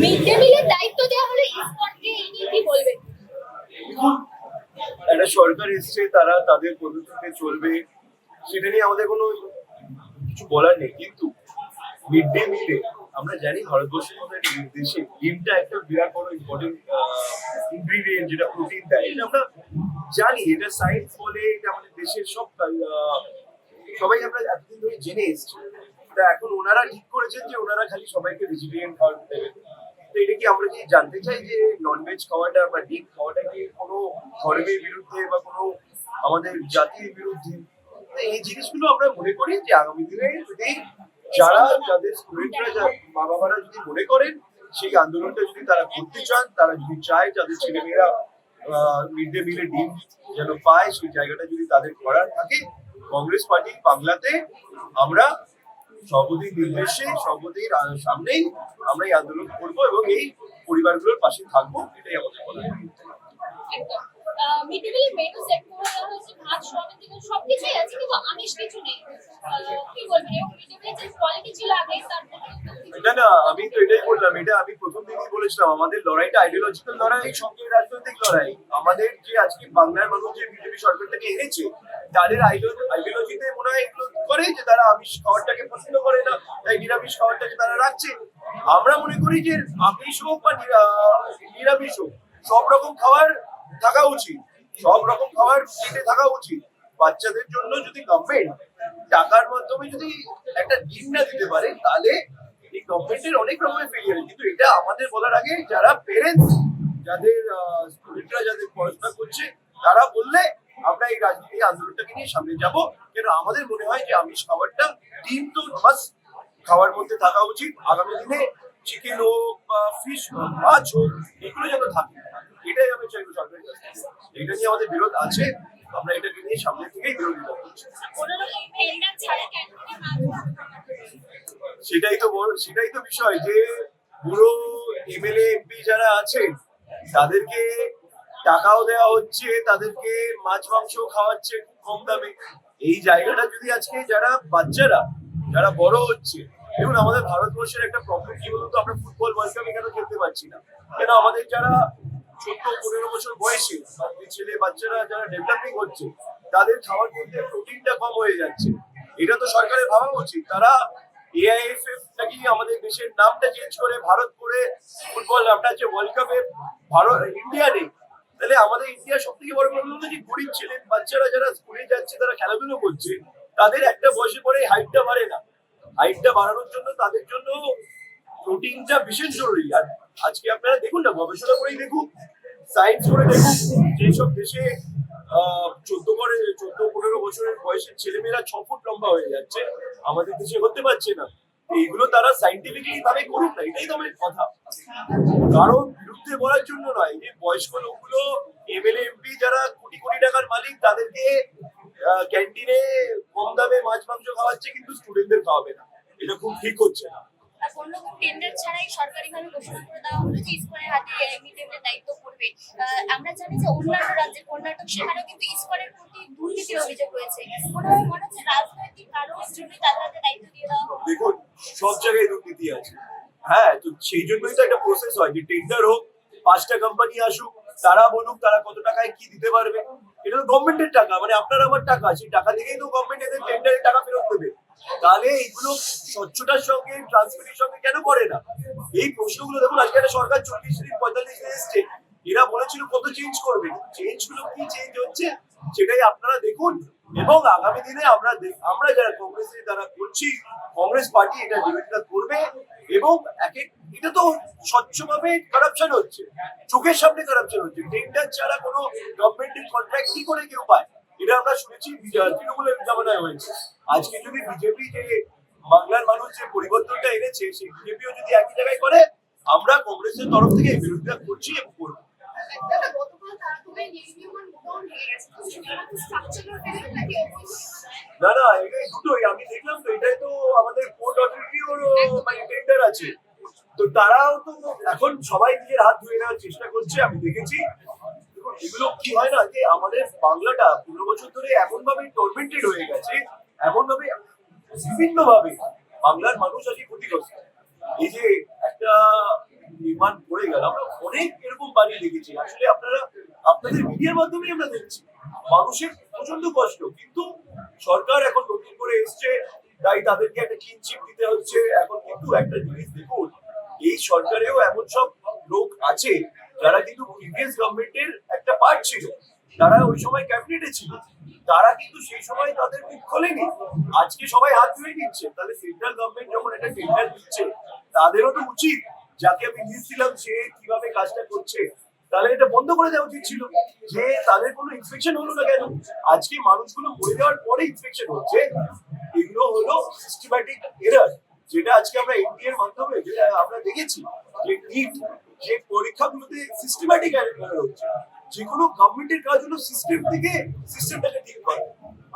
Mid day মিলের দায়িত্ব দেওয়া হলো ইসকনকে, এই নিয়ে কি বলবেন? একটা সরকার এসছে, তারা তাদের পদ্ধতিতে চলবে, সেটা নিয়ে আমাদের কোনো কিছু বলার নেই। কিন্তু মিড ডে মিলে আমরা জানি ভারতবর্ষের মতো একটা দেশে ডিমটা একটা বিরাট বড় ইম্পর্টেন্ট ইনগ্রিডিয়েন্ট, যেটা প্রোটিন দেয়। এটা আমরা জানি, এটা সায়েন্স বলে, এটা আমাদের দেশের সব সবাই আমরা এতদিন ধরে জেনে এসছি। তা এখন ওনারা ঠিক করেছেন যে ওনারা খালি সবাইকে ভেজিটেরিয়ান খাবার দেবেন। তো এটা কি আমরা কি জানতে চাই যে ননভেজ খাওয়াটা বা ডিম খাওয়াটা কি কোনো ধর্মের বিরুদ্ধে বা কোনো আমাদের জাতির বিরুদ্ধে? তো এই জিনিসগুলো আমরা মনে করি যে আগামী দিনে যদি যারা যাদের স্টুডেন্টরা মা বাবারা যদি মনে করেন সেই আন্দোলনটা যদি তারা করতে চান, তারা যদি চায় যাদের ছেলেমেয়েরা মিড ডে মিলে ডিম যেন পায়, সেই জায়গাটা যদি তাদের করার থাকে, কংগ্রেস পার্টি বাংলাতে আমরা সভাপতির নির্দেশে সভাপতির সামনেই আমরা এই আন্দোলন করবো এবং এই পরিবারগুলোর পাশে থাকবো, এটাই আমাদের বলা। মিড ডে মিলের মেনু সেট করা হয়েছে, ভাত সোয়াবিন থেকে সবকিছুই আছে, কিন্তু আমিষ কিছু নেই। কি বলবেন? এবং মিড ডে মিলের যে কোয়ালিটি ছিল আগে তার এটা না, আমি তো এটাই বললাম, এটা আমি প্রথম দিনই বলেছিলাম, আমাদের লড়াইটা আইডিওলজিক্যাল লড়াই, সঙ্গে রাজনৈতিক লড়াই। আমাদের যে আজকে বাংলার মানুষ যে বিজেপি সরকারটাকে এনেছে, তাদের আইডিওলজিতে মনে হয় এগুলো করে যে তারা আমিষ খাবারটাকে পছন্দ করে না, তাই নিরামিষ খাবারটাকে তারা রাখছে। আমরা মনে করি যে আমিষ হোক বা নিরামিষ হোক, সব রকম খাবার থাকা উচিত, সব রকম খাবার পেটে থাকা উচিত। বাচ্চাদের জন্য যদি গভর্নমেন্ট টাকার মাধ্যমে যদি একটা ডিম না দিতে পারে, তাহলে এই গভর্নমেন্টের অনেক রকমের ফেলিয়ার। কিন্তু এটা আমাদের বলার আগে যারা পেরেন্টস, যাদের স্টুডেন্টরা যাদের পড়াশোনা করছে, তারা বললে আমরা এই রাজনীতি আন্দোলনটাকে নিয়ে সামনে যাব। কেন আমাদের মনে হয় যে আমিষ খাবারটা, ডিম তো মাস্ট খাওয়ার মধ্যে থাকা উচিত। আগামী দিনে চিকেন হোক বা ফিশ হোক, মাছ হোক, এগুলো যেন থাকে, এটাই আমি চাইবো সরকারের কাছ থেকে। এটা নিয়ে আমাদের বিরোধ আছে, আমরা এটাকে নিয়ে সামনে থেকেই বিরোধিতা করছি। সেটাই তো বিষয়, যে পুরো এমএলএ এমপি যারা আছেন তাদেরকে টাকাও দেওয়া হচ্ছে, তাদেরকে মাছ মাংস খাওয়াচ্ছে খুব কম দামে। এই জায়গাটা যদি আজকে যারা বাচ্চারা যারা বড় হচ্ছে, দেখুন আমাদের ভারতবর্ষের একটা প্রবলেম কি বলতো, আমরা ফুটবল ওয়ার্ল্ড কাপে কেন খেলতে পারছি না? কেন আমাদের যারা 14-15 বছর বয়সে ছেলে বাচ্চারা যারা ডেভেলপিং হচ্ছে, তাদের খাওয়ার মধ্যে প্রোটিনটা কম হয়ে যাচ্ছে। এটা তো সরকারের ভাবা উচিত। তারা এআইএফএফ নাকি আমাদের দেশের নামটা চেঞ্জ করে ভারত করে ফুটবল নামটা আছে ওয়ার্ল্ড কাপে, ভারত ইন্ডিয়া নেই। তাহলে আমাদের ইন্ডিয়া সব থেকে বড় প্রবলেম হচ্ছে গরিব ছেলে বাচ্চারা যারা স্কুলে যাচ্ছে, তারা খেলাধুলো করছে, তাদের একটা বয়সে পরে হাইটটা বাড়ে না। হাইটটা বাড়ানোর জন্য তাদের জন্য প্রোটিনটা ভীষণ জরুরি। আর আজকে আপনারা দেখুন না, গবেষণা করেই দেখুন, সায়েন্স করে দেখুন, যেসব দেশে 14-15 বছরের বয়সের ছেলেমেয়েরা 6 ফুট লম্বা হয়ে যাচ্ছে, আমাদের দেশে হতে পারছে না। এইগুলো তারা সাইন্টিফিক্যালি ভাবে করুক না, এটাই তো আমার কথা। কারণ বিরুদ্ধে বলার জন্য নয়, যে বয়স্ক লোকগুলো এমএলএ এমপি যারা কোটি কোটি টাকার মালিক, তাদেরকে ক্যান্টিনে কম দামে মাছ মাংস খাওয়াচ্ছে, কিন্তু স্টুডেন্টদের খাওয়াবে না। এটা খুব ঠিক হচ্ছে না। টেন্ডার ছাড়াই সরকারিভাবে ঘোষণা করে দেওয়া হলো যে ইসকনের হাতে মিড ডে মিলের দায়িত্ব পড়বে। আমরা জানি যে অন্যান্য রাজ্যে, কর্ণাটক, সেখানেও কিন্তু ইসকনের প্রতি দুর্নীতির অভিযোগ রয়েছে। মনে হচ্ছে রাজনৈতিক কারণের জন্য তাদের হাতে দায়িত্ব দিয়ে দেওয়া হলো। দেখুন, সব জায়গায় দুর্নীতি আছে। হ্যাঁ, তো সেই জন্যই তো একটা প্রসেস হয় যে টেন্ডার হোক, 5টা কোম্পানি আসুক, তারা বলুক তারা কত টাকায় কি দিতে পারবে। এটা তো গভর্নমেন্টের টাকা, মানে আপনার আমার টাকা, সেই টাকা থেকেই তো গভর্নমেন্ট এদের টেন্ডারের টাকা ফেরত দেবে। তাহলে এইগুলো স্বচ্ছতার সঙ্গে ট্রান্সপারেন্সির সঙ্গে কেন করে না? এই প্রশ্নগুলো দেখুন, আজকে একটা সরকার 40 দিন 45 দিন এসছে, এরা বলেছিল কত চেঞ্জ করবে, চেঞ্জ গুলো কি চেঞ্জ হচ্ছে সেটাই আপনারা দেখুন। এবং আগামী দিনে আমরা যারা কংগ্রেসের দ্বারা করছি, কংগ্রেস পার্টি এটা বিরোধিতা করবে। এবং এটা তো স্বচ্ছভাবে কারাপশন হচ্ছে, চোখের সামনে কারাপশন হচ্ছে। টেন্ডার ছাড়া কোনো গভর্নমেন্টের কন্ট্রাক্ট কি করে কেউ পায়? এটা আমরা শুনেছি তৃণমূলের জামানায় হয়েছে। আজকে যদি বিজেপি যে বাংলার মানুষ যে পরিবর্তনটা এনেছে, সেই বিজেপিও যদি একই জায়গায় করে, আমরা কংগ্রেসের তরফ থেকে এই বিরোধিতা করছি এবং করবো। না না, এটাই দুটোই আমি দেখলাম তো। এটাই তো আমাদের পোর্ট অথরিটির মানে টেন্ডার আছে, তো তারাও তো এখন সবাই নিজের হাত ধুয়ে নেওয়ার চেষ্টা করছে, আমি দেখেছি। এগুলো কি হয় না, যে আমাদের বাংলাটা 15 বছর ধরে এমন ভাবে টর্মেন্টেড হয়ে গেছে, এমন ভাবে বিভিন্ন ভাবে বাংলার মানুষ আজকে ক্ষতিগ্রস্ত। এই যে একটা ডিমান্ড পড়ে গেল। আমরা অনেক এরকম বানিয়ে দেখেছি, আসলে আপনারা আপনাদের মিডিয়ার মাধ্যমেই আমরা দেখছি মানুষের প্রচন্ড কষ্ট, কিন্তু সরকার এখন নতুন করে এসছে, তাই তাদেরকে একটা ক্লিন চিট দিতে হচ্ছে। এখন কিন্তু একটা জিনিস দেখুন, এই সরকারেও এমন সব লোক আছে যারা কিন্তু প্রিভিয়াস গভর্নমেন্টের একটা পার্ট ছিল, তারা ওই সময় ক্যাবিনেটে ছিল, তারা কিন্তু সেই সময় তাদের মুখ খোলেনি। আজকে সবাই হাত ধুয়ে নিচ্ছে, তাহলে সেন্ট্রাল গভর্নমেন্ট যখন একটা টেন্ডার দিচ্ছে, তাদেরও তো উচিত যাকে আমি নিয়েছিলাম সে কিভাবে কাজটা করছে, তাহলে এটা বন্ধ করে দেওয়া উচিত ছিল। যে তাদের কোনো ইনস্পেকশন হলো না কেন? আজকে মানুষগুলো মরে যাওয়ার পরে ইনস্পেকশন হচ্ছে। এগুলো হলো সিস্টেম্যাটিক এরার, যেটা আজকে আমরা এনটিএর মাধ্যমে যেটা আমরা দেখেছি যে নিট যে পরীক্ষাগুলোতে সিস্টেম্যাটিক এরার হচ্ছে। যে কোনো গভর্নমেন্টের কাজ হলো সিস্টেম থেকে সিস্টেমটাকে ঠিক করা।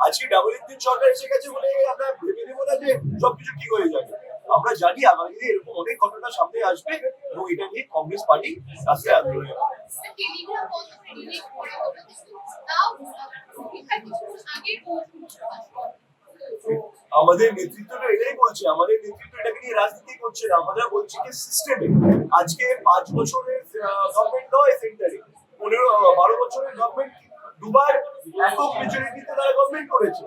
আজকে ডাবল ইঞ্জিন সরকার এসে গেছে বলে আমরা ভেবে নেবো না যে সবকিছু ঠিক হয়ে যাবে। আমরা জানি আগামী দিনে এরকম অনেক ঘটনা সামনে আসবে এবং এটা নিয়ে কংগ্রেস পার্টি রাস্তায় আন্দোলন হবে। টেলিগ্রাম বন্ধ করে ডিলিট করা হলো, কিন্তু তাও পরীক্ষার কিছুক্ষণ আগেই আমাদের নেতৃত্বটা এটাই বলছে, আমাদের নেতৃত্ব এটাকে নিয়ে রাজনীতি করছে না। আমরা বলছি যে সিস্টেমে আজকে 5 বছরের গভর্নমেন্ট নয়, সেন্টারে 12 বছরের গভর্নমেন্ট দুবার একক মেজরিটিতে তারা গভর্নমেন্ট করেছে।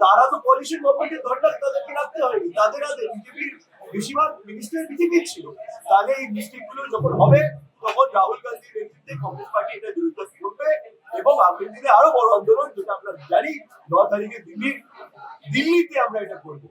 তারা তো পলিসির গভর্নমেন্টের ধরনা তাদেরকে রাখতে হয়নি, তাদের হাতে বিজেপির বেশিরভাগ মিনিস্টার বিজেপির ছিল। তাহলে এই মিস্টেক গুলো যখন হবে তখন রাহুল গান্ধীর নেতৃত্বে কংগ্রেস পার্টি এটা বিরুদ্ধে করবে এবং আগামী দিনে আরো বড় আন্দোলন, যেটা আমরা জানি 9 তারিখে দিল্লিতে আমরা এটা করবো।